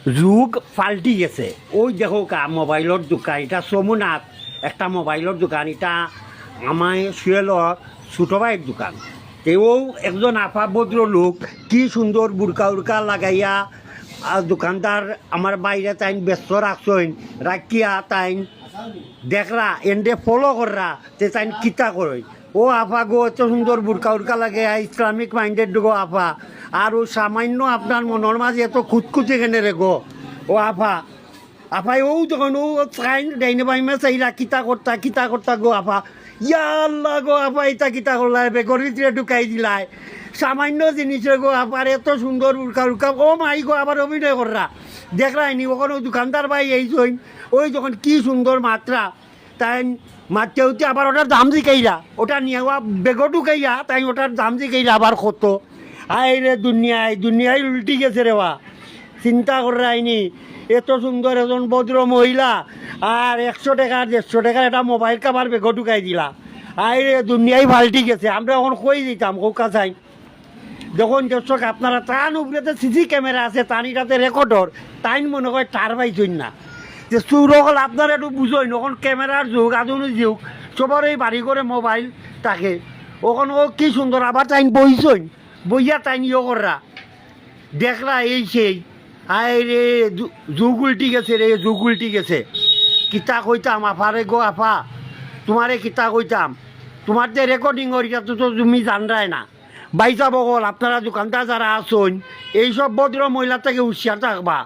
যুগ পাল্টি গেছে। ওই দেখো মোবাইলের দোকান, এটা সমুনাথ একটা মোবাইলের দোকান, এটা আমার সুয়েলর ছোটো ভাইয়ের দোকান। তেও একজন আপা ভদ্র লোক কি সুন্দর বুরকা উড়কা লাগাইয়া দোকানদার আমার বাইরে তাইন ব্যস্ত রাখছেন, রাখিয়া তাইন দেখরা এন্ডে ফলো কররা তে তাইন কিতা করে। ও আপা গো এত সুন্দর বুরকা উড়কা লাগে, ইসলামিক মাইন্ডেড গো আপা, আর ও সামান্য আপনার মনের মাঝে এত খুঁতখুঁতে কেনে রে গো ও আপা। আপাই ও তখন ও চাইন ডাইনে বাইমে চাইলা কিতা করতা গো আপা। ইয়া আল্লাহ গো আপা, ইতা কিতা করলাই বেগর ভিতরে ঢুকাই দিলাই সামান্য জিনিসের গো আপার এত সুন্দর উড়কা উড়কা। ও মাই গো আবার অভিনয় কররা দেখলাইনি ওখানে ওই দোকানদার ভাই এই জইন ওই যখন কি সুন্দর মাত্রা তাই মারতে হতে আবার ওটার দাম জিকাইরা, ওটা নিয়ে বেগো ঢুকাইয়া তাই ওটার দাম জিকাইরা আবার কত। আই রে দুনিয়ায় উল্টি গেছে রে বা, চিন্তা করাইনি এত সুন্দর একজন ভদ্র মহিলা আর 100 টাকা 150 টাকার একটা মোবাইল কাবার বেগো ঢুকাই দিলা। আই রে দুনিয়ায় পাল্টি গেছে। আমরা এখন কই দিতাম কৌকা চাই যখন দর্শক আপনারা তান উপরেতে সিসি ক্যামেরা আছে তানিটাতে রেকর্ডর তাই মনে হয় টার পাইছেন না যে চুর হল আপনারা একটু বুঝইন। ওখন ক্যামেরার যুগ, আধুনিক যুগ, সবার এই বাড়ি করে মোবাইল থাকে। ওখানে ও কি সুন্দর আবার তাইন বইছেন, বইয়া তাইন ইয়ে কররা দেখলা এই সেই। আয় রে যুগ উল্টি গেছে রে, যুগ উল্টি গেছে। কিতা কইতাম আফারে গো আফা, তোমারে কিতা কইতাম, তোমার যে রেকর্ডিং ওইটা তো তুমি জানরাই না। বাইসা বগল আপনারা দোকানদার যারা আসুন এইসব ভদ্র মহিলার থেকে হুঁশিয়ার থাকবা।